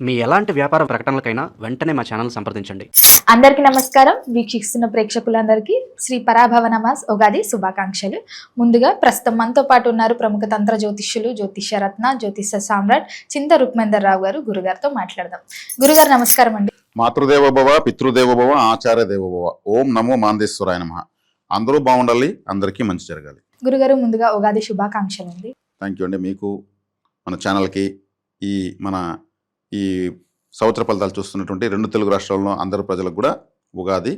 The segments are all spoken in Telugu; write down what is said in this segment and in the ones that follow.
మీ ఎలాంటి వ్యాపార ప్రకటనలకైనా వెంటనే మా ఛానల్ సంప్రదించండి. అందరికీ నమస్కారం. వీక్షిస్తున్న ప్రేక్షకులందరికీ శ్రీ పరాభవ నమాజ్ ఉగాది శుభాకాంక్షలు. ముందుగా ప్రస్తుతం మనతో పాటు ఉన్నారు ప్రముఖ తంత్ర జ్యోతిష్యులు, జ్యోతిష్య రత్న, జ్యోతిష సామ్రాట్ చింత రుక్మేందర్ రావు గారు. గురుగారితో మాట్లాడదాం. గురుగారు నమస్కారం అండి. మాతృదేవోభవ, పితృదేవోభవ, ఆచార్య దేవోభవ. ఓం నమో మాందేశ్వరాయ నమః. అందరూ బాగుండాలి, అందరికీ మంచి జరగాలి. గురుగారు ముందుగా ఉగాది శుభాకాంక్షలు అండి. థ్యాంక్ యూ అండి. మీకు, మన ఛానల్కి, ఈ సంవత్సర ఫలితాలు చూస్తున్నటువంటి రెండు తెలుగు రాష్ట్రాల్లో అందరు ప్రజలకు కూడా ఉగాది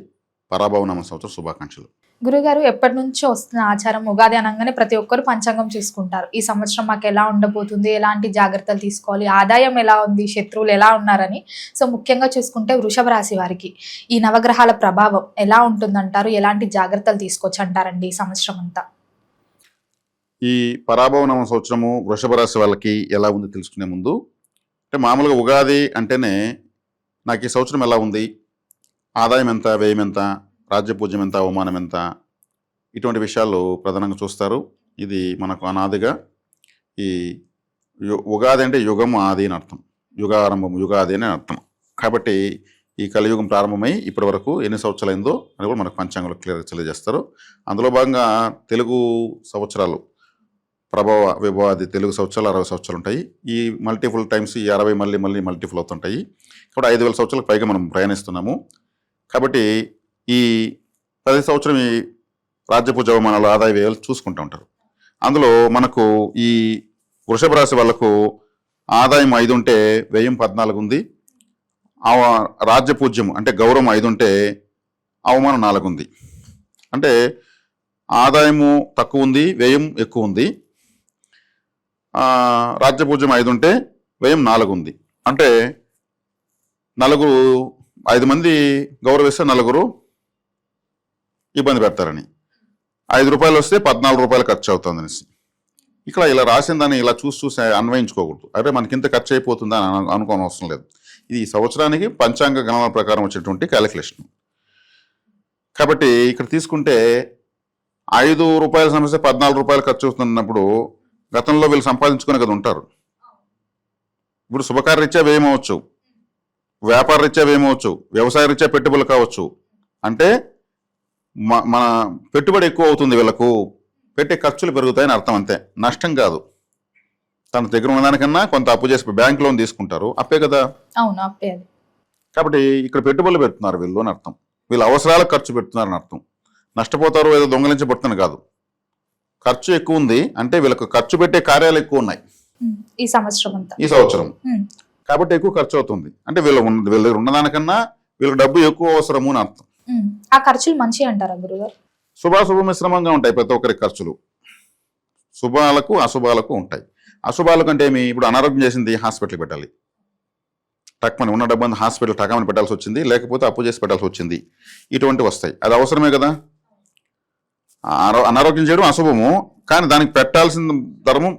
పరాభవనామ సంవత్సర శుభాకాంక్షలు. గురుగారు, ఎప్పటి నుంచో వస్తున్న ఆచారం ఉగాది అనగానే ప్రతి ఒక్కరు పంచాంగం చూసుకుంటారు. ఈ సంవత్సరం మాకు ఎలా ఉండబోతుంది, ఎలాంటి జాగ్రత్తలు తీసుకోవాలి, ఆదాయం ఎలా ఉంది, శత్రువులు ఎలా ఉన్నారని. సో ముఖ్యంగా చూసుకుంటే వృషభ రాశి వారికి ఈ నవగ్రహాల ప్రభావం ఎలా ఉంటుందంటారు, ఎలాంటి జాగ్రత్తలు తీసుకోవచ్చు అంటారండి ఈ సంవత్సరం అంతా? ఈ పరాభవనామ సంవత్సరము వృషభ రాశి వాళ్ళకి ఎలా ఉంది తెలుసుకునే ముందు, అంటే మామూలుగా ఉగాది అంటేనే నాకు ఈ సంవత్సరం ఎలా ఉంది, ఆదాయం ఎంత, వ్యయం ఎంత, రాజ్యపూజ్యం ఎంత, అవమానం ఎంత, ఇటువంటి విషయాలు ప్రధానంగా చూస్తారు. ఇది మనకు అనాదిగా ఈ ఉగాది అంటే యుగం ఆది అని అర్థం, యుగారంభం, యుగాది అని అర్థం. కాబట్టి ఈ కలియుగం ప్రారంభమై ఇప్పటి వరకు ఎన్ని సంవత్సరాలు అయిందో అని కూడా మనకు పంచాంగంలో క్లియర్గా తెలియజేస్తారు. అందులో భాగంగా తెలుగు సంవత్సరాలు ప్రభావ విభవాది తెలుగు సంవత్సరాలు 60 సంవత్సరాలు ఉంటాయి. ఈ మల్టిపుల్ టైమ్స్ ఈ 60 మళ్ళీ మల్టిపుల్ అవుతుంటాయి. కాబట్టి 5000 సంవత్సరాలకు పైగా మనం ప్రయాణిస్తున్నాము. కాబట్టి ఈ 10 సంవత్సరం ఈ రాజ్యపూజ అవమానాలు, ఆదాయ వ్యయాలు చూసుకుంటూ ఉంటారు. అందులో మనకు ఈ వృషభ రాశి వాళ్ళకు ఆదాయం 5 ఉంటే వ్యయం 14 ఉంది. రాజ్యపూజ్యం అంటే గౌరవం 5 ఉంటే అవమానం 4 ఉంది. అంటే ఆదాయము తక్కువ ఉంది, వ్యయం ఎక్కువ ఉంది. రాజ్యపూజ్యం 5 ఉంటే వ్యయం 4 ఉంది. అంటే 5 మంది గౌరవిస్తే 4 ఇబ్బంది పెడతారని, 5 రూపాయలు వస్తే 14 రూపాయలు ఖర్చు అవుతుంది అనేసి. ఇక్కడ ఇలా రాసిన దాన్ని ఇలా చూసి అన్వయించుకోకూడదు. అంటే మనకింత ఖర్చు అయిపోతుందా అని అనుకోని అవసరం లేదు. ఇది ఈ సంవత్సరానికి పంచాంగ గణన ప్రకారం వచ్చేటువంటి క్యాలిక్యులేషన్. కాబట్టి ఇక్కడ తీసుకుంటే 5 రూపాయల సమస్య 14 రూపాయలు ఖర్చు అవుతున్నప్పుడు గతంలో వీళ్ళు సంపాదించుకునే కదా ఉంటారు. ఇప్పుడు శుభకార్య రీత్యా వ్యయమవచ్చు, వ్యాపార రీత్యా వ్యయమవచ్చు, వ్యవసాయ రీత్యా పెట్టుబడులు కావచ్చు. అంటే మన పెట్టుబడి ఎక్కువ అవుతుంది, వీళ్ళకు పెట్టే ఖర్చులు పెరుగుతాయని అర్థం. అంతే, నష్టం కాదు. తన దగ్గర ఉన్నదానికన్నా కొంత అప్పు చేసి బ్యాంక్ లోన్ తీసుకుంటారు, అప్పే కదా. అవును, అప్పే. కాబట్టి ఇక్కడ పెట్టుబడులు పెడుతున్నారు వీళ్ళు అని అర్థం. వీళ్ళ అవసరాలకు ఖర్చు పెడుతున్నారని అర్థం. నష్టపోతారు, ఏదో దొంగలించబడుతుంది కాదు. ఖర్చు ఎక్కువ ఉంది అంటే వీళ్ళకు ఖర్చు పెట్టే కార్యాలు ఎక్కువ ఉన్నాయి ఈ సంవత్సరం. కాబట్టి ఎక్కువ ఖర్చు అవుతుంది. అంటే వీళ్ళ దగ్గర ఉన్నదానికన్నా వీళ్ళకి డబ్బు ఎక్కువ అవసరము అని అర్థం. ఆ ఖర్చులు మంచి అంటారా గురుగారు? శుభాశుభ మిశ్రమంగా ఉంటాయి ప్రతి ఒక్కరి ఖర్చులు. శుభాలకు అశుభాలకు ఉంటాయి. అశుభాలకు అంటే ఏమి, ఇప్పుడు అనారోగ్యం చేసింది హాస్పిటల్కి పెట్టాలి, టక్మని ఉన్న డబ్బు హాస్పిటల్ టకమని పెట్టాల్సి వచ్చింది, లేకపోతే అప్పు చేసి పెట్టాల్సి వచ్చింది, ఇటువంటివి వస్తాయి. అది అవసరమే కదా. అనారోగ్యం చేయడం అశుభము, కానీ దానికి పెట్టాల్సిన ధర్మం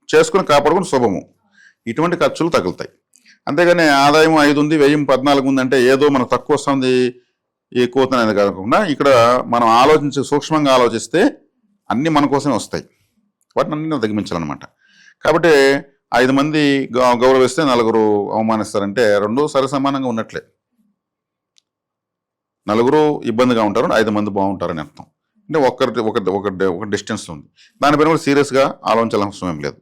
చేసుకుని కాపాడుకుని శుభము. ఇటువంటి ఖర్చులు తగులుతాయి. అంతేగాని ఆదాయం 5 ఉంది, వ్యయం 14 ఉంది అంటే ఏదో మనకు తక్కువ వస్తుంది, ఎక్కువ అవుతుంది అనేది కాకుండా ఇక్కడ మనం సూక్ష్మంగా ఆలోచిస్తే అన్నీ మన కోసమే వస్తాయి. వాటిని అన్ని తగ్గించాలన్నమాట. కాబట్టి 5 మంది గౌరవిస్తే 4 అవమానిస్తారంటే 2 సరి సమానంగా ఉన్నట్లే. 4 ఇబ్బందిగా ఉంటారు, 5 మంది బాగుంటారని అర్థం. అంటే ఒక డిస్టెన్స్ ఉంది. దానిపైన కూడా సీరియస్గా ఆలోచించాల్సిన అవసరం ఏం లేదు.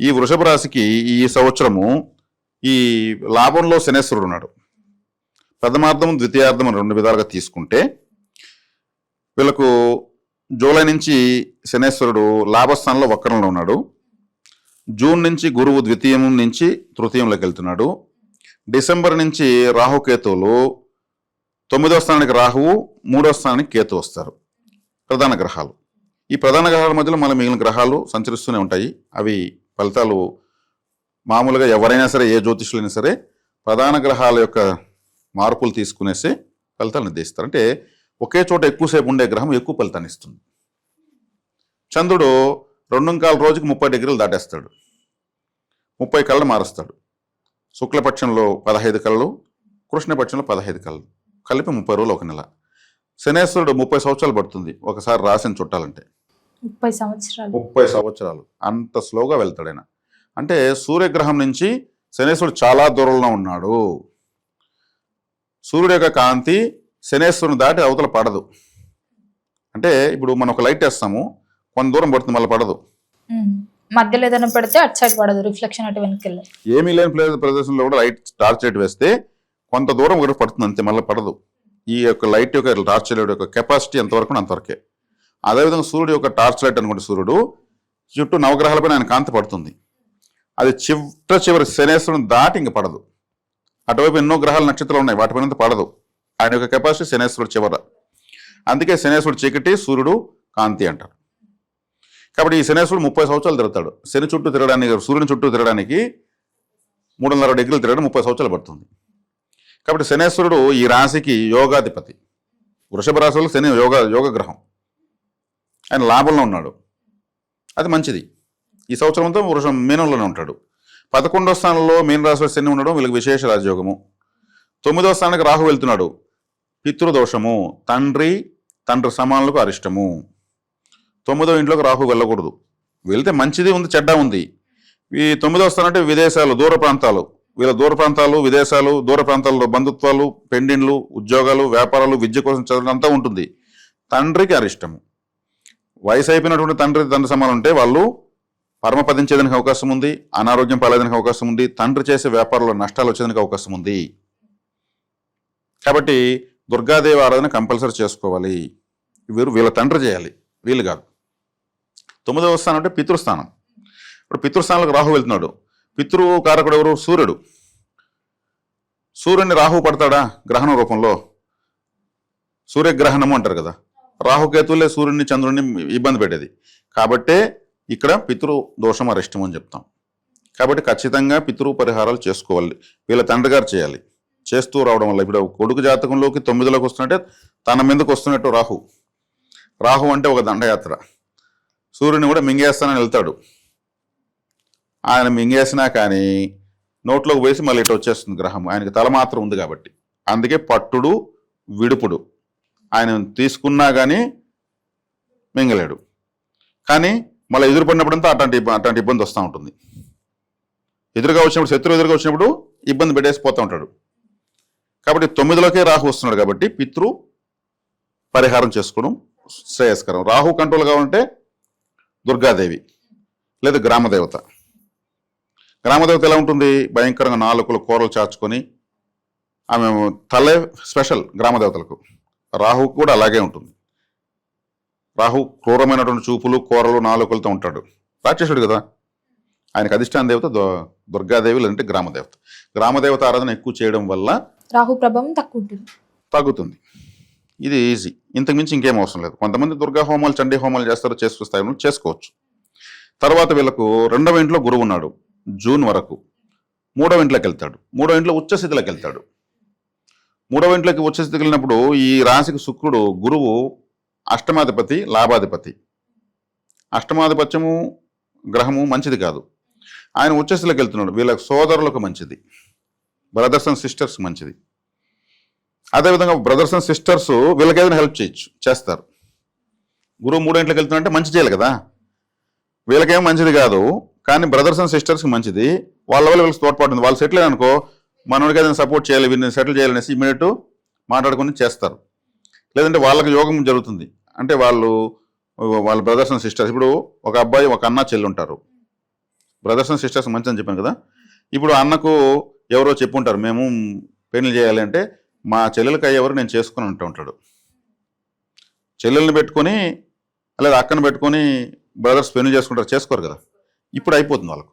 ఈ వృషభ రాశికి ఈ సంవత్సరము ఈ లాభంలో శనేశ్వరుడు ఉన్నాడు. ప్రథమార్థం, ద్వితీయార్థం 2 విధాలుగా తీసుకుంటే వీళ్ళకు జూలై నుంచి శనేశ్వరుడు లాభస్థానంలో వక్రంలో ఉన్నాడు. జూన్ నుంచి గురువు ద్వితీయం నుంచి తృతీయంలోకి వెళ్తున్నాడు. డిసెంబర్ నుంచి రాహుకేతువులు 9వ స్థానానికి రాహువు, 3వ స్థానానికి కేతు వస్తారు, ప్రధాన గ్రహాలు. ఈ ప్రధాన గ్రహాల మధ్యలో మన మిగిలిన గ్రహాలు సంచరిస్తూనే ఉంటాయి. అవి ఫలితాలు మామూలుగా ఎవరైనా సరే, ఏ జ్యోతిష్యులైనా సరే ప్రధాన గ్రహాల యొక్క మార్పులు తీసుకునేసి ఫలితాలు నిర్దేశిస్తారు. అంటే ఒకే చోట ఎక్కువసేపు ఉండే గ్రహం ఎక్కువ ఫలితాన్ని ఇస్తుంది. చంద్రుడు 2.25 రోజుకి 30 డిగ్రీలు దాటేస్తాడు, 30 కళ్ళు మారుస్తాడు. శుక్లపక్షంలో 15 కళ్ళు, కృష్ణపక్షంలో 15 కళ్ళు, కలిపి 30 రోజులు, 1 నెల. శనేశ్వరుడు 30 సంవత్సరాలు పడుతుంది ఒకసారి రాశిని చుట్టాలంటే. 30 సంవత్సరాలు. 30 సంవత్సరాలు అంత స్లోగా వెళ్తాడు ఆయన. అంటే సూర్యగ్రహం నుంచి శనేశ్వరుడు చాలా దూరంలో ఉన్నాడు. సూర్యుడు యొక్క కాంతి శనేశ్వరుని దాటి అవతల పడదు. అంటే ఇప్పుడు మనం ఒక లైట్ వేస్తాము, కొంత దూరం పడుతుంది, మళ్ళీ పడదు. మధ్యలో ఏదైనా పెడితే అటు సైడ్ పడదు, రిఫ్లెక్షన్ అటు వెనక్కి. ఏమీ లేని ప్రదేశంలో కూడా లైట్ టార్చ్ లైట్ వేస్తే కొంత దూరం వరకు పడుతుంది, అంతే, మళ్ళీ పడదు. ఈ యొక్క లైట్ యొక్క టార్చ్ లైట్ యొక్క కెపాసిటీ ఎంతవరకు అంతవరకే. అదేవిధంగా సూర్యుడు యొక్క టార్చ్ లైట్ అనుకుంటే సూర్యుడు చుట్టూ నవగ్రహాలపైన ఆయన కాంతి పడుతుంది. అది చివరి శనేశ్వరుని దాటి ఇంక పడదు. అటువైపు ఎన్నో గ్రహాలు నక్షత్రాలు ఉన్నాయి, వాటిపైన పడదు. ఆయన యొక్క కెపాసిటీ శనేశ్వరుడు చివర. అందుకే శనేశ్వరుడు చీకటి, సూర్యుడు కాంతి అంటారు. కాబట్టి ఈ శనేశ్వరుడు 30 సంవత్సరాలు తిరుగుతాడు. శని చుట్టూ తిరగడానికి, సూర్యుని చుట్టూ తిరగడానికి 360 డిగ్రీలు తిరగడం 30 సంవత్సరాలు పడుతుంది. కాబట్టి శనేశ్వరుడు ఈ రాశికి యోగాధిపతి. వృషభ రాశిలో శని యోగ గ్రహం. ఆయన లాభంలో ఉన్నాడు, అది మంచిది. ఈ సంవత్సరం అంతా మీనంలోనే ఉంటాడు. 11వ స్థానంలో మీన రాశిలో శని ఉండడం వీళ్ళకి విశేష రాజయోగము. 9వ స్థానానికి రాహు వెళ్తున్నాడు, పితృదోషము, తండ్రి సమానులకు అరిష్టము. 9వ ఇంట్లోకి రాహు వెళ్ళకూడదు. వెళ్తే మంచిది ఉంది, చెడ్డ ఉంది. ఈ 9వ స్థానం అంటే విదేశాలు, దూర ప్రాంతాలు. వీళ్ళ దూర ప్రాంతాలు, విదేశాలు, దూర ప్రాంతాల్లో బంధుత్వాలు, పెండిండ్లు, ఉద్యోగాలు, వ్యాపారాలు, విద్య కోసం చదవడం అంతా ఉంటుంది. తండ్రికి అరిష్టము. వయసు అయిపోయినటువంటి తండ్రి సమానం ఉంటే వాళ్ళు పరమపదించేదానికి అవకాశం ఉంది, అనారోగ్యం పాలేదానికి అవకాశం ఉంది, తండ్రి చేసే వ్యాపారంలో నష్టాలు వచ్చేదానికి అవకాశం ఉంది. కాబట్టి దుర్గాదేవి ఆరాధన కంపల్సరీ చేసుకోవాలి. వీళ్ళ తండ్రి చేయాలి, వీళ్ళు కాదు. 9వ స్థానం అంటే పితృస్థానం. ఇప్పుడు పితృస్థానంలోకి రాహు వెళ్తున్నాడు. పితృకారకుడు ఎవరు? సూర్యుడు. సూర్యుడిని రాహు పడతాడా గ్రహణ రూపంలో? సూర్యగ్రహణము అంటారు కదా. రాహుకేతువులే సూర్యుడిని చంద్రుడిని ఇబ్బంది పెట్టేది. కాబట్టే ఇక్కడ పితృ దోషం అరిష్టం అని చెప్తాం. కాబట్టి ఖచ్చితంగా పితృ పరిహారాలు చేసుకోవాలి. వీళ్ళ తండ్రి గారు చేయాలి. చేస్తూ రావడం వల్ల ఇప్పుడు కొడుకు జాతకంలోకి 9లోకి వస్తున్నట్టే తన మీదకి వస్తున్నట్టు రాహు అంటే ఒక దండయాత్ర. సూర్యుని కూడా మింగేస్తానని వెళ్తాడు. ఆయన మింగేసినా కానీ నోట్లోకి వేసి మళ్ళీ ఇటు వచ్చేస్తుంది గ్రహం. ఆయనకి తల మాత్రం ఉంది కాబట్టి. అందుకే పట్టుడు విడుపుడు. ఆయన తీసుకున్నా కానీ మింగలేడు. కానీ మళ్ళీ ఎదురుపడినప్పుడంతా అట్లాంటి ఇబ్బంది వస్తూ ఉంటుంది. ఎదురుగా వచ్చినప్పుడు, శత్రువు ఎదురుగా వచ్చినప్పుడు ఇబ్బంది పెట్టేసిపోతూ ఉంటాడు. కాబట్టి 9లోకే రాహు వస్తున్నాడు. కాబట్టి పితృ పరిహారం చేసుకోవడం శ్రేయస్కరం. రాహు కంట్రోల్ కావాలంటే దుర్గాదేవి లేదా గ్రామదేవత. గ్రామదేవత ఎలా ఉంటుంది? భయంకరంగా 4 కూరలు చాచుకొని, ఆమె తలే స్పెషల్ గ్రామదేవతలకు. రాహు కూడా అలాగే ఉంటుంది. రాహు క్రూరమైనటువంటి చూపులు, కూరలు, 4 ఉంటాడు. రాక్షసుడు కదా. ఆయనకు అధిష్టాన దేవత దుర్గాదేవి లేదంటే గ్రామదేవత. గ్రామదేవత ఆరాధన ఎక్కువ చేయడం వల్ల రాహు ప్రభావం తగ్గుతుంది. ఇది ఈజీ. ఇంతకుమించి ఇంకేం అవసరం లేదు. కొంతమంది దుర్గా హోమాలు, చండీ హోమాలు చేస్తారు, చేసుకొస్తాయి, చేసుకోవచ్చు. తర్వాత వీళ్ళకు 2వ ఇంట్లో గురువు ఉన్నాడు జూన్ వరకు. 3వ ఇంట్లోకి వెళ్తాడు. 3వ ఇంట్లో ఉచ్చస్థితిలోకి వెళ్తాడు. 3వ ఇంట్లోకి ఉచ్చస్థితికి వెళ్ళినప్పుడు ఈ రాశికి శుక్రుడు, గురువు అష్టమాధిపతి, లాభాధిపతి. అష్టమాధిపత్యము గ్రహము మంచిది కాదు. ఆయన ఉచ్చస్థితిలోకి వెళ్తున్నాడు. వీళ్ళకి సోదరులకు మంచిది, బ్రదర్స్ అండ్ సిస్టర్స్ మంచిది. అదేవిధంగా బ్రదర్స్ అండ్ సిస్టర్స్ వీళ్ళకి ఏదైనా హెల్ప్ చేస్తారు. గురువు 3వ ఇంట్లోకి వెళ్తున్నాడంటే మంచి చేయాలి కదా. వీళ్ళకేం మంచిది కాదు, కానీ బ్రదర్స్ అండ్ సిస్టర్స్కి మంచిది. వాళ్ళ వల్ల వీళ్ళకి తోడ్పాటు ఉంది. వాళ్ళు సెటిల్ అనుకో, మనోడికి ఏదైనా సపోర్ట్ చేయాలి, వీళ్ళని సెటిల్ చేయాలనేసి ఇమీడియట్ మాట్లాడుకుని చేస్తారు. లేదంటే వాళ్ళకి యోగం జరుగుతుంది. అంటే వాళ్ళ బ్రదర్స్ అండ్ సిస్టర్స్, ఇప్పుడు ఒక అబ్బాయి, ఒక అన్న, చెల్లి ఉంటారు. బ్రదర్స్ అండ్ సిస్టర్స్ మంచి అని చెప్పాను కదా. ఇప్పుడు అన్నకు ఎవరో చెప్పుంటారు, మేము పెళ్లి చేయాలి అంటే, మా చెల్లెలకి అయ్యేవారు నేను చేసుకుని ఉంటాడు. చెల్లెల్ని పెట్టుకొని లేదా అక్కను పెట్టుకొని బ్రదర్స్ పెళ్లి చేసుకుంటారు, చేసుకోరు కదా. ఇప్పుడు అయిపోతుంది వాళ్ళకు.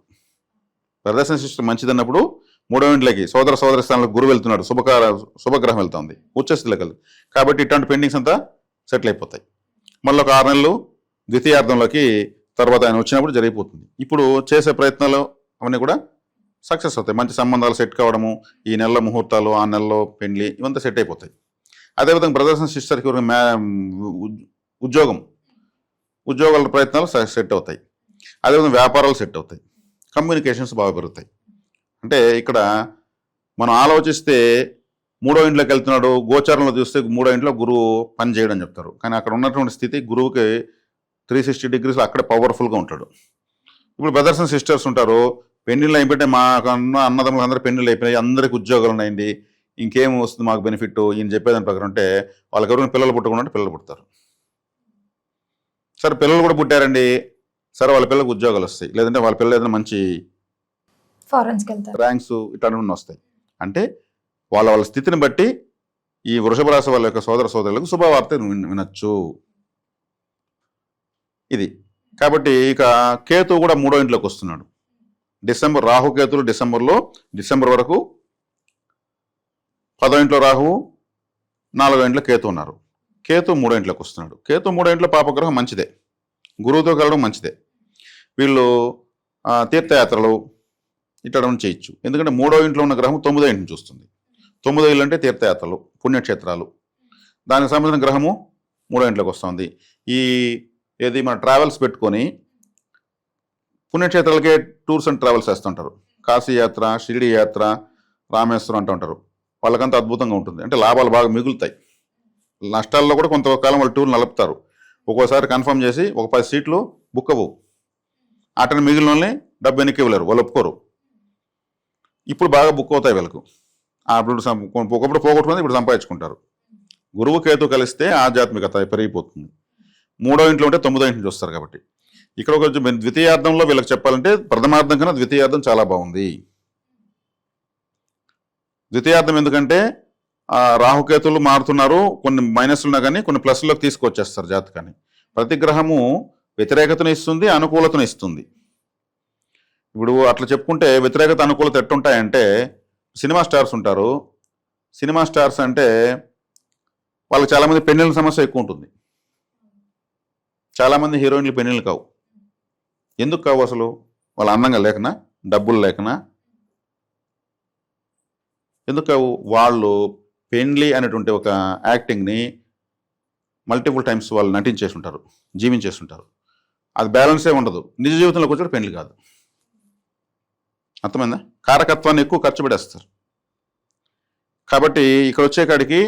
బ్రదర్స్ అండ్ సిస్టర్ మంచిది అన్నప్పుడు 3వ ఇంట్లోకి సోదర స్థానంలో గురువు వెళ్తున్నాడు, శుభగ్రహం వెళ్తుంది, ఉచ్చస్థితిలోకి వెళ్తుంది. కాబట్టి ఇట్లాంటి పెండింగ్స్ అంతా సెటిల్ అయిపోతాయి. మళ్ళీ ఒక 6 నెలలు ద్వితీయార్థంలోకి తర్వాత ఆయన వచ్చినప్పుడు జరిగిపోతుంది. ఇప్పుడు చేసే ప్రయత్నాలు అవన్నీ కూడా సక్సెస్ అవుతాయి. మంచి సంబంధాలు సెట్ కావడము, ఈ నెలలో ముహూర్తాలు, ఆ నెలలో పెళ్లి, ఇవంతా సెట్ అయిపోతాయి. అదేవిధంగా బ్రదర్స్ అండ్ సిస్టర్కి ఉద్యోగాల ప్రయత్నాలు సెట్ అవుతాయి. అదేవిధంగా వ్యాపారాలు సెట్ అవుతాయి. కమ్యూనికేషన్స్ బాగా పెరుగుతాయి. అంటే ఇక్కడ మనం ఆలోచిస్తే 3వ ఇంట్లోకి వెళ్తున్నాడు, గోచారంలో చూస్తే 3వ ఇంట్లో గురువు పని చేయడం చెప్తారు. కానీ అక్కడ ఉన్నటువంటి స్థితి గురువుకి 360 డిగ్రీస్ అక్కడే పవర్ఫుల్గా ఉంటాడు. ఇప్పుడు బ్రదర్స్ అండ్ సిస్టర్స్ ఉంటారు, పెళ్లిళ్ళు అయిపోతే మా అన్నదమ్ములు అందరూ పెళ్లిళ్ళు అయిపోయినాయి, అందరికి ఉద్యోగాలు ఉన్నాయండి, ఇంకేం వస్తుంది మాకు బెనిఫిట్ ఈయన చెప్పేదాని ప్రకారం అంటే వాళ్ళకి ఎవరైనా పిల్లలు పుట్టకుండా పిల్లలు పుడతారు. సరే పిల్లలు కూడా పుట్టారండి, సరే వాళ్ళ పిల్లలకు ఉద్యోగాలు వస్తాయి, లేదంటే వాళ్ళ పిల్లలు ఏదైనా మంచి ఫారెన్స్కి వెళ్తారు. ర్యాంక్స్ ఇట్లాంటివన్నీ వస్తాయి. అంటే వాళ్ళ వాళ్ళ స్థితిని బట్టి ఈ వృషభ రాశి వాళ్ళ యొక్క సోదర సోదరులకు శుభవార్త వినొచ్చు. ఇది కాబట్టి ఇక కేతు కూడా 3వ ఇంట్లోకి వస్తున్నాడు. రాహుకేతులు డిసెంబర్ వరకు 10వ ఇంట్లో రాహువు, 4వ ఇంట్లో కేతు ఉన్నారు. కేతు 3వ ఇంట్లోకి వస్తున్నాడు. కేతు 3వ ఇంట్లో పాపగ్రహం మంచిదే, గురువుతో కలవడం మంచిదే. వీళ్ళు తీర్థయాత్రలు ఇట్లా చేయొచ్చు. ఎందుకంటే 3వ ఇంట్లో ఉన్న గ్రహం 9వ ఇంటిని చూస్తుంది. 9వ ఇల్లు అంటే తీర్థయాత్రలు, పుణ్యక్షేత్రాలు. దానికి సంబంధించిన గ్రహము 3వ ఇంట్లోకి వస్తుంది. ఏది మన ట్రావెల్స్ పెట్టుకొని పుణ్యక్షేత్రాలకే టూర్స్ అండ్ ట్రావెల్స్ వేస్తుంటారు. కాశీ యాత్ర, షిరిడి యాత్ర, రామేశ్వరం అంటూ ఉంటారు. వాళ్ళకంతా అద్భుతంగా ఉంటుంది. అంటే లాభాలు బాగా మిగులుతాయి. నష్టాల్లో కూడా కొంతకాలం వాళ్ళు టూర్లు నలుపుతారు. ఒక్కోసారి కన్ఫర్మ్ చేసి ఒక 10 సీట్లు బుక్ అవ్వవు, అటని మిగిలిన వాళ్ళని డబ్బు వెనక్కి ఇవ్వలేరు, వాళ్ళు ఒప్పుకోరు. ఇప్పుడు బాగా బుక్ అవుతాయి వీళ్ళకు. అప్పుడు ఒకప్పుడు పోగొట్టుకుంది, ఇప్పుడు సంపాదించుకుంటారు. గురువు కేతు కలిస్తే ఆధ్యాత్మికత పెరిగిపోతుంది. 3వ ఇంట్లో ఉంటే 9వ ఇంటి నుంచి వస్తారు. కాబట్టి ఇక్కడ కొంచెం ద్వితీయార్థంలో వీళ్ళకి చెప్పాలంటే ప్రథమార్థం కన్నా ద్వితీయార్థం చాలా బాగుంది. ద్వితీయార్థం ఎందుకంటే రాహుకేతులు మారుతున్నారు, కొన్ని మైనస్లు ఉన్నా కానీ కొన్ని ప్లస్లోకి తీసుకొచ్చేస్తారు జాతకాన్ని. ప్రతి గ్రహము వ్యతిరేకతను ఇస్తుంది, అనుకూలతను ఇస్తుంది. ఇప్పుడు అట్లా చెప్పుకుంటే వ్యతిరేకత అనుకూలత ఎట్టుంటాయంటే, సినిమా స్టార్స్ ఉంటారు. సినిమా స్టార్స్ అంటే వాళ్ళకి చాలామంది పెన్నుల సమస్య ఎక్కువ ఉంటుంది. చాలామంది హీరోయిన్లు పెన్నులు కావు. ఎందుకు కావు అసలు? వాళ్ళ అందంగా లేకనా, డబ్బులు లేకనా? ఎందుకు కావు? వాళ్ళు పెన్లీ అనేటువంటి ఒక యాక్టింగ్ని మల్టిపుల్ టైమ్స్ వాళ్ళు నటించేసి ఉంటారు, జీవించేస్తుంటారు. అది బ్యాలెన్సే ఉండదు. నిజ జీవితంలోకి వచ్చాడు పెళ్లి కాదు. అర్థమైందా? కారకత్వాన్ని ఎక్కువ ఖర్చు పెట్టేస్తారు. కాబట్టి ఇక్కడ వచ్చే కాడికి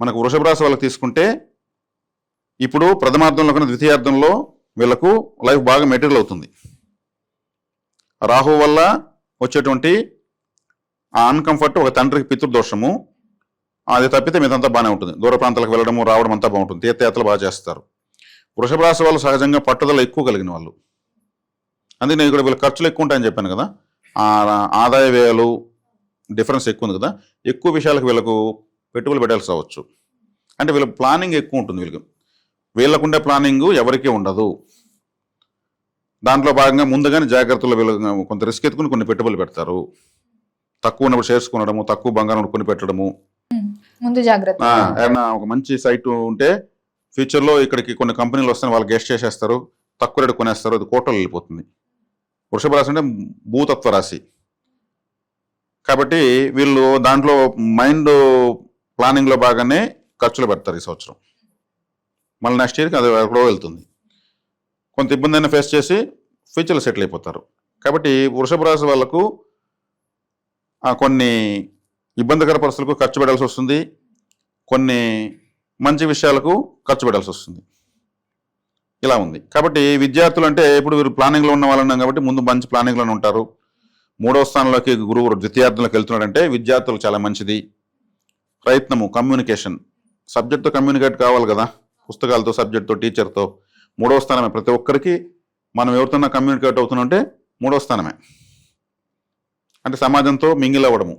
మనకు వృషభ రాశి వాళ్ళకి తీసుకుంటే ఇప్పుడు ప్రథమార్థంలో కన్నా ద్వితీయార్థంలో వీళ్ళకు లైఫ్ బాగా మెటీరియల్ అవుతుంది. రాహు వల్ల వచ్చేటువంటి ఆ అన్కంఫర్ట్ ఒక తండ్రికి పితృదోషము, అది తప్పితే మీదంతా బాగానే ఉంటుంది. దూర ప్రాంతాలకు వెళ్ళడము రావడం అంతా బాగుంటుంది. తీర్థయాత్రలు బాగా చేస్తారు. వృషభ రాశి వాళ్ళు సహజంగా పట్టుదల ఎక్కువ కలిగిన వాళ్ళు. అందుకే నేను ఇక్కడ వీళ్ళ ఖర్చులు ఎక్కువ ఉంటాయని చెప్పాను కదా. ఆదాయ వ్యయాలు డిఫరెన్స్ ఎక్కువ ఉంది కదా. ఎక్కువ విషయాలకు వీళ్ళకు పెట్టుబడులు పెట్టాల్సి రావచ్చు. అంటే వీళ్ళకి ప్లానింగ్ ఎక్కువ ఉంటుంది. వీళ్ళకుండే ప్లానింగ్ ఎవరికీ ఉండదు. దాంట్లో భాగంగా ముందుగానే జాగ్రత్తలు వీళ్ళు కొంత రిస్క్ ఎత్తుకుని కొన్ని పెట్టుబడులు పెడతారు. తక్కువ ఉన్నప్పుడు షేర్స్ కొనడము, తక్కువ బంగారం కొని పెట్టడము, ముందు జాగ్రత్త. ఏదైనా ఒక మంచి సైట్ ఉంటే ఫ్యూచర్లో ఇక్కడికి కొన్ని కంపెనీలు వస్తాయి, వాళ్ళు గెస్ట్ చేసేస్తారు, తక్కువ రేటు కొనేస్తారు, అది కోటలు వెళ్ళిపోతుంది. వృషభ రాశి అంటే భూతత్వ రాశి కాబట్టి వీళ్ళు దాంట్లో మైండ్ ప్లానింగ్లో బాగానే ఖర్చులు పెడతారు ఈ సంవత్సరం. మళ్ళీ నెక్స్ట్ ఇయర్కి అది ఎక్కడో వెళ్తుంది. కొంత ఇబ్బంది అయినా ఫేస్ చేసి ఫ్యూచర్లో సెటిల్ అయిపోతారు. కాబట్టి వృషభ రాశి వాళ్ళకు కొన్ని ఇబ్బందికర పరిస్థితులకు ఖర్చు పెట్టాల్సి వస్తుంది, కొన్ని మంచి విషయాలకు ఖర్చు పెట్టాల్సి వస్తుంది. ఇలా ఉంది. కాబట్టి విద్యార్థులు అంటే ఇప్పుడు వీరు ప్లానింగ్లో ఉన్న వాళ్ళు ఉన్నాం కాబట్టి ముందు మంచి ప్లానింగ్లోనే ఉంటారు. 3వ స్థానంలోకి గురువు ద్వితీయార్థంలోకి వెళ్తున్నాడంటే విద్యార్థులకు చాలా మంచిది. ప్రయత్నము, కమ్యూనికేషన్, సబ్జెక్ట్తో కమ్యూనికేట్ కావాలి కదా, పుస్తకాలతో, సబ్జెక్ట్తో, టీచర్తో. 3వ స్థానమే ప్రతి ఒక్కరికి. మనం ఎవరితోన్నా కమ్యూనికేట్ అవుతున్నామంటే 3వ స్థానమే. అంటే సమాజంతో మింగిల్ అవ్వడము,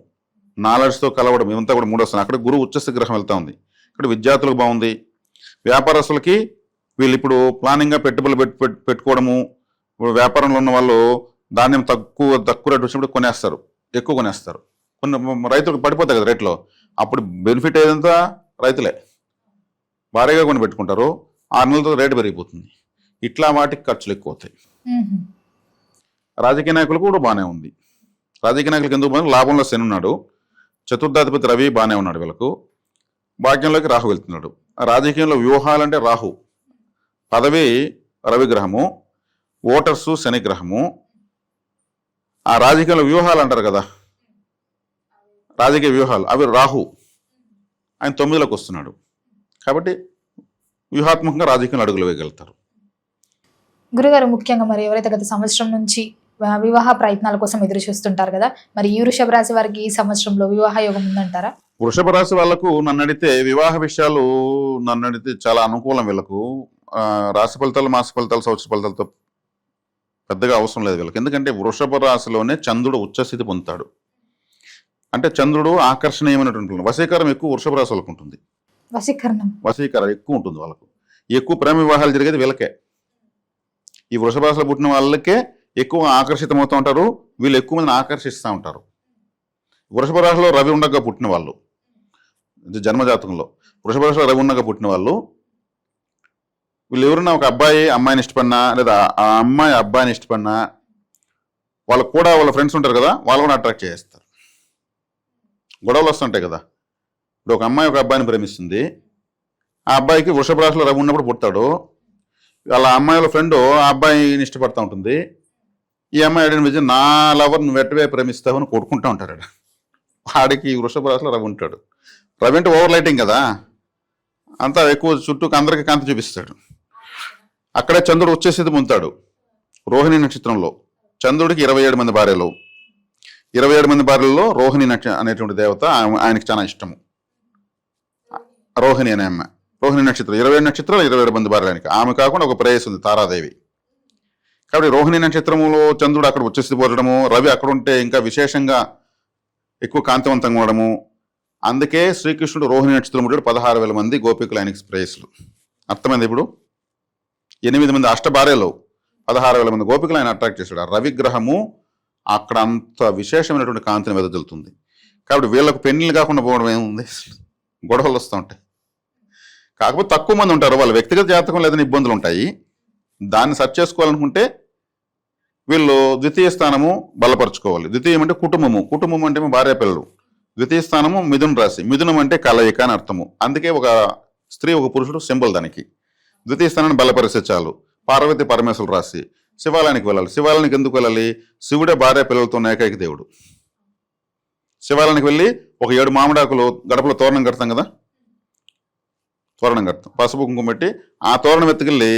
నాలెడ్జ్తో కలవడం, ఇవంతా కూడా 3వ స్థానం. అక్కడ గురువు ఉచ్చస్థ గ్రహం వెళ్తా ఉంది. ఇక్కడ విద్యార్థులకు బాగుంది. వ్యాపారస్తులకి వీళ్ళు ఇప్పుడు ప్లానింగ్గా పెట్టుబడులు పెట్టుకోవడము. ఇప్పుడు వ్యాపారంలో ఉన్న వాళ్ళు ధాన్యం తక్కువ రేటు వచ్చినప్పుడు కొనేస్తారు, ఎక్కువ కొనేస్తారు. కొన్ని రైతులకు పడిపోతాయి కదా రేట్లో, అప్పుడు బెనిఫిట్ ఏదంతా రైతులే భారీగా కొని పెట్టుకుంటారు. 6 నెలలతో రేటు పెరిగిపోతుంది. ఇట్లా వాటికి ఖర్చులు ఎక్కువ అవుతాయి. రాజకీయ నాయకులకు కూడా బాగానే ఉంది. రాజకీయ నాయకులకు ఎందుకు బాగా? లాభంలో శని ఉన్నాడు, చతుర్థాధిపతి రవి బాగానే ఉన్నాడు. వీళ్ళకు భాగ్యంలోకి రాహు వెళ్తున్నాడు. రాజకీయంలో వ్యూహాలంటే రాహు, పదవి రవిగ్రహము, ఓటర్సు శనిగ్రహము. ఆ రాజకీయంలో వ్యూహాలు అంటారు కదా, రాజకీయ వ్యూహాలు, అవి రాహు. ఆయన 9లోకి వస్తున్నాడు. కాబట్టి వ్యూహాత్మకంగా రాజకీయంలో అడుగులు వేయగలుగుతారు. గురుగారు, ముఖ్యంగా మరి ఎవరైతే గత సంవత్సరం నుంచి వివాహ ప్రయత్నాల కోసం ఎదురు చూస్తుంటారు కదా, మరి ఈ వృషభ రాశి వారికి ఈ సంవత్సరంలో వివాహ యోగం ఉందంటారా? వృషభ రాశి వాళ్ళకు నన్ను అడిగితే వివాహ విషయాలు నన్ను అడిగితే చాలా అనుకూలం వీళ్ళకు. రాశి ఫలితాలు, మాస ఫలితాలు, సంవత్సర ఫలితాలతో పెద్దగా అవసరం లేదు వీళ్ళకి. ఎందుకంటే వృషభ రాశిలోనే చంద్రుడు ఉచ్చస్థితి పొందుతాడు. అంటే చంద్రుడు ఆకర్షణీయమైనటువంటి వశీకరం ఎక్కువ వృషభ రాశి వాళ్ళకు ఉంటుంది. వశీకరణ ఎక్కువ ఉంటుంది వాళ్ళకు. ఎక్కువ ప్రేమ వివాహాలు జరిగేది వీళ్ళకే. ఈ వృషభ రాశిలో పుట్టిన వాళ్ళకే ఎక్కువ ఆకర్షితమవుతూ ఉంటారు. వీళ్ళు ఎక్కువ మందిని ఆకర్షిస్తూ ఉంటారు. వృషభ రాశిలో రవి ఉండగా పుట్టిన వాళ్ళు, జన్మజాతకంలో వృషభ రాశిలో రవి ఉండగా పుట్టిన వాళ్ళు, వీళ్ళు ఎవరైనా ఒక అబ్బాయి అమ్మాయిని ఇష్టపడినా, లేదా ఆ అమ్మాయి అబ్బాయిని ఇష్టపడినా, వాళ్ళకు కూడా వాళ్ళ ఫ్రెండ్స్ ఉంటారు కదా, వాళ్ళు కూడా అట్రాక్ట్ చేస్తారు. గొడవలు వస్తుంటాయి కదా. ఇప్పుడు ఒక అమ్మాయి ఒక అబ్బాయిని ప్రేమిస్తుంది. ఆ అబ్బాయికి వృషభ రాశిలో రవి ఉన్నప్పుడు పుడతాడు. వాళ్ళ అమ్మాయిల ఫ్రెండ్ ఆ అబ్బాయిని ఇష్టపడుతూ ఉంటుంది. ఈ అమ్మాయి అడిగిన విజయం, నా లవర్ నువ్వు వెట్టవే ప్రేమిస్తావు అని కొట్టుకుంటూ ఉంటారు. వాడికి వృషభ రాశిలో రవి ఉంటాడు. రవి అంటే ఓవర్ లైటింగ్ కదా, అంతా ఎక్కువ చుట్టూ అందరికీ కాంతి చూపిస్తాడు. అక్కడే చంద్రుడు వచ్చేసేది పొందుతాడు. రోహిణి నక్షత్రంలో చంద్రుడికి 27 మంది భార్యలు. 27 మంది భార్యలలో రోహిణి అనేటువంటి దేవత ఆయనకి చాలా ఇష్టము. రోహిణి అనే అమ్మాయి, రోహిణి నక్షత్రం 27 నక్షత్రాలు 27 మంది భార్యలకి. ఆమె కాకుండా ఒక ప్రేయస్ ఉంది, తారాదేవి. కాబట్టి రోహిణి నక్షత్రములో చంద్రుడు అక్కడ వచ్చేసి పోవడము, రవి అక్కడ ఉంటే ఇంకా విశేషంగా ఎక్కువ కాంతివంతంగా ఉండడము. అందుకే శ్రీకృష్ణుడు రోహిణి నక్షత్రం ఉంటాడు. 16,000 మంది గోపికలు ఆయనకి ప్రేయస్లు. అర్థమైంది? ఇప్పుడు 8 మంది అష్టభార్యలు, 16,000 మంది గోపికలు ఆయన అట్రాక్ట్ చేశాడు. ఆ రవిగ్రహము అక్కడ అంత విశేషమైనటువంటి కాంతిని వెదజల్లుతుంది. కాబట్టి వీళ్ళకు పెళ్లిళ్ళు కాకుండా పోవడం ఏముంది, గొడవలు వస్తూ ఉంటాయి. కాకపోతే తక్కువ మంది ఉంటారు. వాళ్ళ వ్యక్తిగత జాతకం లేదని ఇబ్బందులు ఉంటాయి. దాన్ని సర్చ్ చేసుకోవాలనుకుంటే వీళ్ళు ద్వితీయ స్థానము బలపరుచుకోవాలి. ద్వితీయం అంటే కుటుంబము, కుటుంబం అంటే భార్య పిల్లలు. ద్వితీయ స్థానము మిథున రాశి, మిథునం అంటే కలయిక అని అర్థము. అందుకే ఒక స్త్రీ ఒక పురుషుడు సింబల్ దానికి. ద్వితీయ స్థానాన్ని బలపరిస్తే చాలు. పార్వతి పరమేశ్వరుడు రాశి, శివాలయానికి వెళ్ళాలి. శివాలయానికి ఎందుకు వెళ్ళాలి? శివుడే భార్య పిల్లలతో ఏకైక దేవుడు. శివాలయానికి వెళ్ళి ఒక 7 మామిడాకులు గడపలో తోరణం కడతాం కదా, తోరణం కడతాం, పసుపు కుంకుమ పెట్టి ఆ తోరణం ఎత్తుకెళ్ళి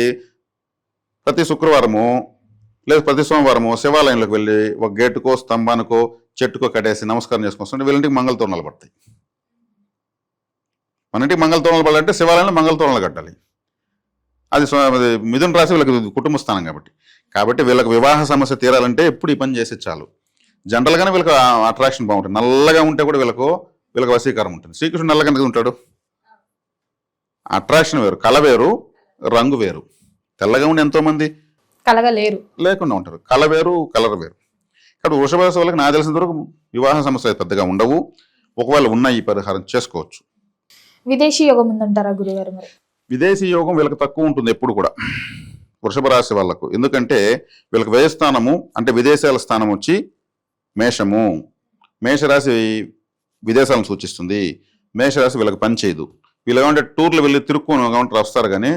ప్రతి శుక్రవారము లేదా ప్రతి సోమవారము శివాలయంలోకి వెళ్ళి ఒక గేటుకో స్తంభానికో చెట్టుకో కట్టేసి నమస్కారం చేసుకొస్తుంటే వీళ్ళంటికి మంగళ తోరణాలు పడతాయి. మన ఇంటికి మంగళ తోరణాలు పడాలంటే శివాలయంలో మంగళ తోరణాలు కట్టాలి. అది మిథున రాశి వీళ్ళకి కుటుంబ స్థానం కాబట్టి వీళ్ళకి వివాహ సమస్య తీరాలంటే ఎప్పుడు ఈ పని చేసే చాలు. జనరల్గానే వీళ్ళకి అట్రాక్షన్ బాగుంటుంది. నల్లగా ఉంటే కూడా వీళ్ళకి వశీకరం ఉంటుంది. శ్రీకృష్ణుడు నల్లగా ఉంటాడు. అట్రాక్షన్ వేరు, కళ వేరు, రంగు వేరు. తెల్లగా ఉండి ఎంతోమంది లేకుండా ఉంటారు. కళ వేరు, కలర్ వేరు. కాబట్టి వృషభ రాశి వాళ్ళకి నాకు తెలిసినంత వరకు వివాహ సమస్యలు పెద్దగా ఉండవు. ఒకవేళ ఉన్న ఈ పరిహారం చేసుకోవచ్చు. విదేశీ యోగం ఉందంటారా గురుగారు? మరి విదేశీ యోగం వీళ్ళకి తక్కువ ఉంటుంది ఎప్పుడు కూడా వృషభ రాశి వాళ్ళకు. ఎందుకంటే వీళ్ళకి వ్యయస్థానము అంటే విదేశాల స్థానం వచ్చి మేషము. మేషరాశి విదేశాలను సూచిస్తుంది. మేషరాశి వీళ్ళకి పని చేయదు. వీళ్ళు ఏమంటే టూర్లు వెళ్ళి తిరుక్కొని వస్తారు, కానీ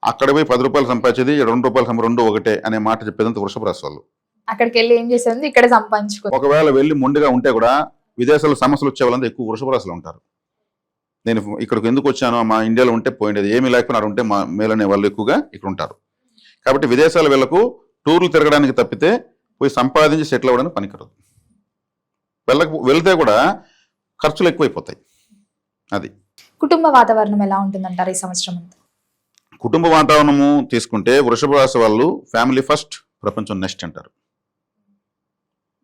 అక్కడ పోయి 10 రూపాయలు సంపాదించేది 2 రూపాయలు రెండు ఒకటే అనే మాట చెప్పేదంత వృషభ రాశి వాళ్ళు. అక్కడికి వెళ్ళి ఏం చేసేది, ఇక్కడ సంపాదించుకో. ఒకవేళ వెళ్ళి మొండిగా ఉంటే కూడా విదేశాల్లో సమస్యలు వచ్చే వాళ్ళంతా ఎక్కువ వృషభ రాశిలో ఉంటారు. నేను ఇక్కడికి ఎందుకు వచ్చానో, మా ఇండియాలో ఉంటే పోయిండేది, ఏమీ లేకపోయినా ఉంటే మా మేలనే వాళ్ళు ఎక్కువగా ఇక్కడ ఉంటారు. కాబట్టి విదేశాల వీళ్ళకు టూర్లు తిరగడానికి తప్పితే పోయి సంపాదించి సెటిల్ అవ్వడానికి పనికిరదు. వెళ్తే కూడా ఖర్చులు ఎక్కువైపోతాయి. అది. కుటుంబ వాతావరణం ఎలా ఉంటుందంటారు ఈ సంవత్సరం అంతా? కుటుంబ వాతావరణము తీసుకుంటే వృషభ రాశి వాళ్ళు ఫ్యామిలీ ఫస్ట్, ప్రపంచం నెక్స్ట్ అంటారు.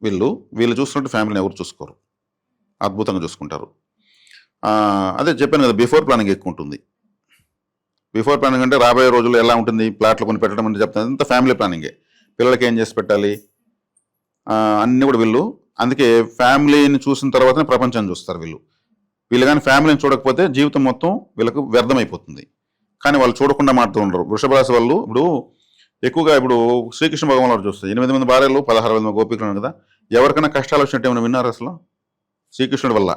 వీళ్ళు చూసుకుంటే ఫ్యామిలీని ఎవరు చూసుకోరు, అద్భుతంగా చూసుకుంటారు. అదే చెప్పాను కదా, బిఫోర్ ప్లానింగ్ ఎక్కువ ఉంటుంది. బిఫోర్ ప్లానింగ్ అంటే రాబోయే రోజుల్లో ఎలా ఉంటుంది, ప్లాట్లు కొని పెట్టడం అంటే చెప్తాను, అంత ఫ్యామిలీ ప్లానింగే. పిల్లలకి ఏం చేసి పెట్టాలి అన్నీ కూడా వీళ్ళు. అందుకే ఫ్యామిలీని చూసిన తర్వాతనే ప్రపంచాన్ని చూస్తారు వీళ్ళు కానీ ఫ్యామిలీని చూడకపోతే జీవితం మొత్తం వీళ్ళకు వ్యర్థమైపోతుంది. కానీ వాళ్ళు చూడకుండా మాట్లాడుతూ ఉండరు. వృషభ రాశి వాళ్ళు ఇప్పుడు ఎక్కువగా శ్రీకృష్ణ భగవాన్ వారు చూస్తారు. 8 మంది భార్యలు 16,000 మంది గోపికలు కదా. ఎవరికైనా కష్టాలు వచ్చినట్టు ఏమైనా విన్నారు అసలు? శ్రీకృష్ణుడి వల్ల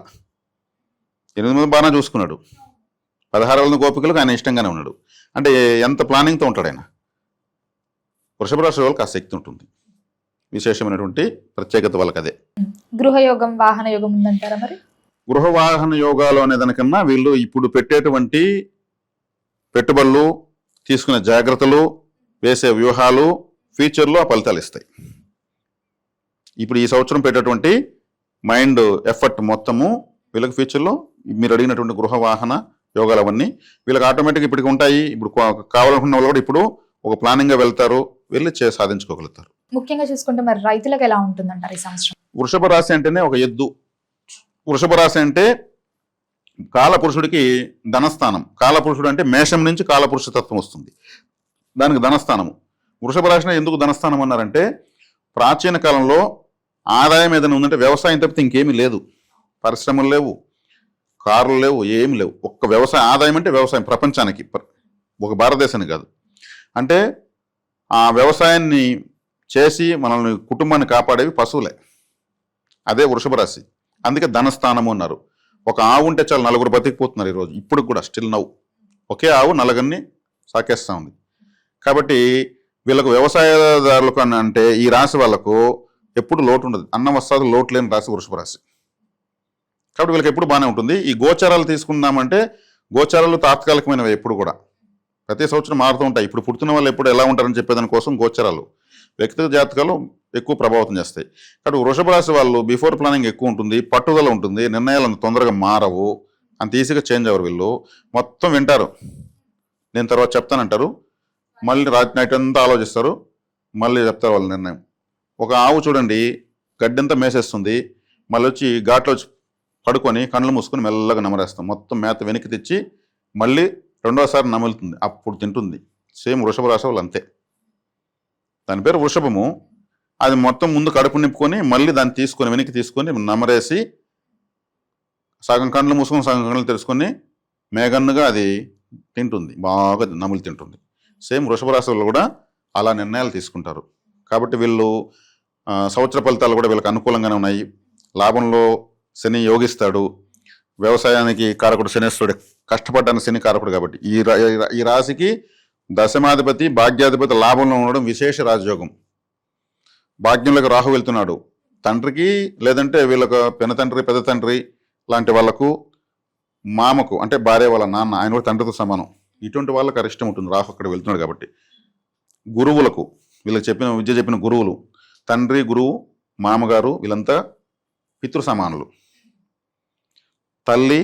8 మంది బాగా చూసుకున్నాడు. 16,000 గోపికలకు ఆయన ఇష్టంగానే ఉన్నాడు. అంటే ఎంత ప్లానింగ్తో ఉంటాడు ఆయన. వృషభ రాశి వాళ్ళకి ఆ శక్తి ఉంటుంది, విశేషమైనటువంటి ప్రత్యేకత వాళ్ళకి అదే. గృహయోగం, వాహన యోగం ఉందంటారా? మరి గృహ వాహన యోగాలు అనే దానికన్నా వీళ్ళు ఇప్పుడు పెట్టేటువంటి పెట్టుబడులు, తీసుకునే జాగ్రత్తలు, వేసే వ్యూహాలు ఫ్యూచర్లో ఆ ఫలితాలు ఇస్తాయి. ఇప్పుడు ఈ సంవత్సరం పెట్టేటువంటి మైండ్ ఎఫర్ట్ మొత్తము వీళ్ళకి ఫ్యూచర్లో మీరు అడిగినటువంటి గృహ వాహన యోగాలు అవన్నీ వీళ్ళకి ఆటోమేటిక్గా ఇప్పటికి ఉంటాయి. ఇప్పుడు కావాలనుకున్న వాళ్ళు కూడా ఇప్పుడు ఒక ప్లానింగ్గా వెళ్తారు, వెళ్ళి సాధించుకోగలుగుతారు. ముఖ్యంగా చూసుకుంటే మరి రైతులకు ఎలా ఉంటుందంటారు ఈ సంవత్సరం? వృషభ రాశి అంటేనే ఒక ఎద్దు. వృషభ రాశి అంటే కాలపురుషుడికి ధనస్థానం. కాలపురుషుడు అంటే మేషం నుంచి కాలపురుష తత్వం వస్తుంది, దానికి ధనస్థానము. వృషభ రాశిని ఎందుకు ధనస్థానం అన్నారంటే ప్రాచీన కాలంలో ఆదాయం ఏదైనా ఉందంటే వ్యవసాయం తప్పితే ఇంకేమీ లేదు. పరిశ్రమలు లేవు, కార్లు లేవు, ఏమి లేవు. ఒక్క వ్యవసాయం. ఆదాయం అంటే వ్యవసాయం ప్రపంచానికి, ఒక భారతదేశానికి కాదు. అంటే ఆ వ్యవసాయాన్ని చేసి మనల్ని కుటుంబాన్ని కాపాడేవి పశువులే. అదే వృషభ రాశి. అందుకే ధనస్థానము అన్నారు. ఒక ఆవు ఉంటే చాలు నలుగురు బతికిపోతున్నారు ఈరోజు, ఇప్పుడు కూడా స్టిల్ నవ్వు. ఒకే ఆవు నలుగురిని సాకేస్తూ ఉంది. కాబట్టి వీళ్ళకు వ్యవసాయదారులకు అని అంటే ఈ రాశి వాళ్ళకు ఎప్పుడు లోటు ఉండదు. అన్నం వస్తాదు లోటు లేని రాశి వృషభ రాశి. కాబట్టి వీళ్ళకి ఎప్పుడు బాగానే ఉంటుంది. ఈ గోచారాలు తీసుకుందామంటే గోచారాలు తాత్కాలికమైనవి, ఎప్పుడు కూడా ప్రతి సంవత్సరం మారుతూ ఉంటాయి. ఇప్పుడు పుడుతున్న వాళ్ళు ఎప్పుడు ఎలా ఉంటారని చెప్పేదాని కోసం గోచారాలు, వ్యక్తిగత జాతకాలు ఎక్కువ ప్రభావితం చేస్తాయి. కాబట్టి వృషభ రాశి వాళ్ళు బిఫోర్ ప్లానింగ్ ఎక్కువ ఉంటుంది, పట్టుదల ఉంటుంది, నిర్ణయాలు అంత తొందరగా మారవు, అంత ఈజీగా చేంజ్ అవ్వరు. వీళ్ళు మొత్తం వింటారు, నేను తర్వాత చెప్తానంటారు, మళ్ళీ రాత్రి నైట్ అంతా ఆలోచిస్తారు, మళ్ళీ చెప్తారు వాళ్ళ నిర్ణయం. ఒక ఆవు చూడండి, గడ్డంతా మేసేస్తుంది, మళ్ళీ వచ్చి ఘాట్లో వచ్చి పడుకొని కళ్ళు మూసుకొని మెల్లగా నమరేస్తాం. మొత్తం మేత వెనక్కి తెచ్చి మళ్ళీ రెండోసారి నములుతుంది, అప్పుడు తింటుంది. సేమ్ వృషభ రాశి వాళ్ళు అంతే. దాని పేరు వృషభము. అది మొత్తం ముందు కడుపు నింపుకొని మళ్ళీ దాన్ని తీసుకొని వెనక్కి తీసుకొని నమరేసి సగం కళ్ళు మూసుకొని సగం కళ్ళు తెరుచుకొని మేఘన్నుగా అది తింటుంది, బాగా నములు తింటుంది. సేమ్ వృషభ రాశి వాళ్ళు కూడా అలా నిర్ణయాలు తీసుకుంటారు. కాబట్టి వీళ్ళు సంవత్సర ఫలితాలు కూడా వీళ్ళకి అనుకూలంగానే ఉన్నాయి. లాభంలో శని యోగిస్తాడు, వ్యవసాయానికి కారకుడు శనేశ్వరుడు, కష్టపడ్డానికి శని కారకుడు. కాబట్టి ఈ రాశికి దశమాధిపతి భాగ్యాధిపతి లాభంలో ఉండడం విశేష రాజయోగం. భాగ్యంలోకి రాహు వెళ్తున్నాడు. తండ్రికి లేదంటే వీళ్ళకు పెనతండ్రి పెద్ద తండ్రి లాంటి వాళ్ళకు, మామకు అంటే భార్య వాళ్ళ నాన్న, ఆయన కూడా తండ్రితో సమానం. ఇటువంటి వాళ్ళకి అరిష్టం ఉంటుంది, రాహు అక్కడ వెళ్తున్నాడు కాబట్టి. గురువులకు, వీళ్ళకి చెప్పిన విద్య చెప్పిన గురువులు, తండ్రి గురువు మామగారు వీళ్ళంతా పితృ సమానులు. తల్లి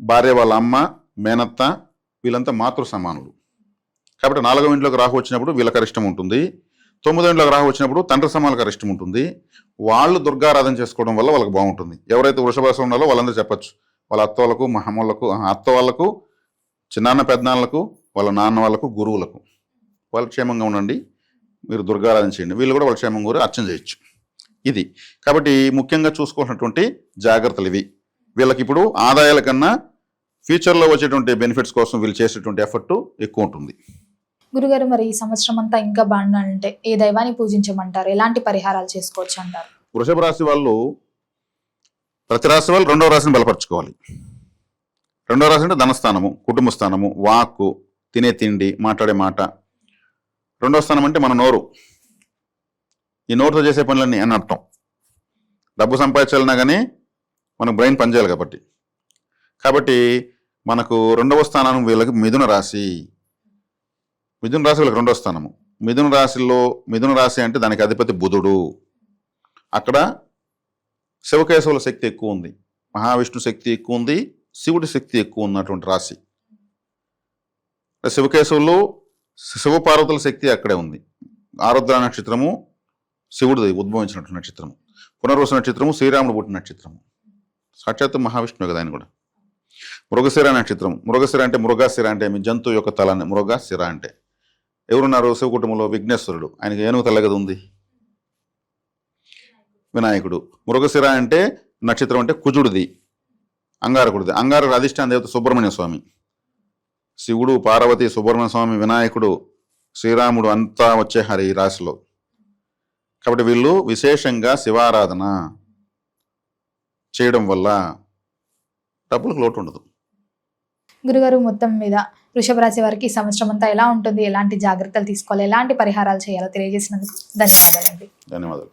భార్య వాళ్ళ అమ్మ మేనత్త వీళ్ళంతా మాతృ సమానులు. కాబట్టి 4వ ఇంట్లోకి రాహు వచ్చినప్పుడు వీళ్ళకి అరిష్టం ఉంటుంది. 9వ ఇంట్లోకి రాహు వచ్చినప్పుడు తండ్రి సమానులకు అరిష్టం ఉంటుంది. వాళ్ళు దుర్గారాధన చేసుకోవడం వల్ల వాళ్ళకి బాగుంటుంది. ఎవరైతే వృషభ రాశి ఉన్నారో వాళ్ళందరూ చెప్పచ్చు, వాళ్ళ అత్త వాళ్ళకు, మహమ్మలకు, అత్త వాళ్ళకు, చిన్నాన్న పెద్దనాన్నలకు, వాళ్ళ నాన్న వాళ్ళకు, గురువులకు, వాళ్ళు క్షేమంగా ఉండండి, మీరు దుర్గారాధన చేయండి, వీళ్ళు కూడా వాళ్ళ క్షేమం కూడా అర్చన చేయొచ్చు. ఇది కాబట్టి ముఖ్యంగా చూసుకోవాల్సినటువంటి జాగ్రత్తలు ఇవి. వీళ్ళకి ఇప్పుడు ఆదాయాల కన్నా ఫ్యూచర్లో వచ్చేటువంటి బెనిఫిట్స్ కోసం వీళ్ళు చేసేటువంటి ఎఫర్ట్ ఎక్కువ ఉంటుంది. గురుగారు, మరి ఈ సంవత్సరం అంతా ఇంకా బాగుండాలంటే ఏ దైవాన్ని పూజించమంటారు? ఎలాంటి పరిహారాలు చేసుకోవచ్చు అంటారు? వృషభ రాశి వాళ్ళు, ప్రతి రాశి వాళ్ళు 2వ రాశిని బలపరచుకోవాలి. 2వ రాశి అంటే ధనస్థానము, కుటుంబ స్థానము, వాక్కు, తినే తిండి, మాట్లాడే మాట. 2వ స్థానం అంటే మన నోరు, ఈ నోరుతో చేసే పనులన్నీ అని అర్థం. డబ్బు సంపాదించాలన్నా కానీ మనకు బ్రెయిన్ పనిచేయాలి కాబట్టి మనకు 2వ స్థానం వీళ్ళకి మిథున రాశి. మిథున రాశి వీళ్ళకి 2వ స్థానము. మిథున రాశి అంటే దానికి అధిపతి బుధుడు. అక్కడ శివకేశవుల శక్తి ఎక్కువ ఉంది, మహావిష్ణు శక్తి ఎక్కువ ఉంది, శివుడి శక్తి ఎక్కువ ఉన్నటువంటి రాశి. శివకేశవులు, శివపార్వతుల శక్తి అక్కడే ఉంది. ఆరుద్ర నక్షత్రము శివుడు ఉద్భవించినటువంటి నక్షత్రము. పునర్వసు నక్షత్రము శ్రీరాముడు పుట్టిన నక్షత్రము. సాక్షాత్ మహావిష్ణువు కదా ఆయన కూడా. మృగశిర నక్షత్రం. మృగశిర అంటే మృగశిర అంటే మీ జంతువు యొక్క తలని, మృగశిర అంటే ఎవరున్నారు శివ కుటుంబంలో? విఘ్నేశ్వరుడు, ఆయనకి ఏనుగు తల కదా ఉంది, వినాయకుడు. మృగశిర అంటే నక్షత్రం అంటే కుజుడిది, అంగారకుడిది. అంగారకుడు అధిష్టాన దేవత సుబ్రహ్మణ్య స్వామి. శివుడు, పార్వతి, సుబ్రహ్మణ్య స్వామి, వినాయకుడు, శ్రీరాముడు అంతా వచ్చేహారు ఈ రాశిలో. కాబట్టి వీళ్ళు విశేషంగా శివారాధన చేయడం వల్ల డబ్బులకు లోటు ఉండదు. గురుగారు, మొత్తం మీద వృషభ రాశి వారికి ఈ సంవత్సరం అంతా ఎలా ఉంటుంది, ఎలాంటి జాగ్రత్తలు తీసుకోవాలి, ఎలాంటి పరిహారాలు చేయాలో తెలియజేసినందుకు ధన్యవాదాలండి. ధన్యవాదాలు.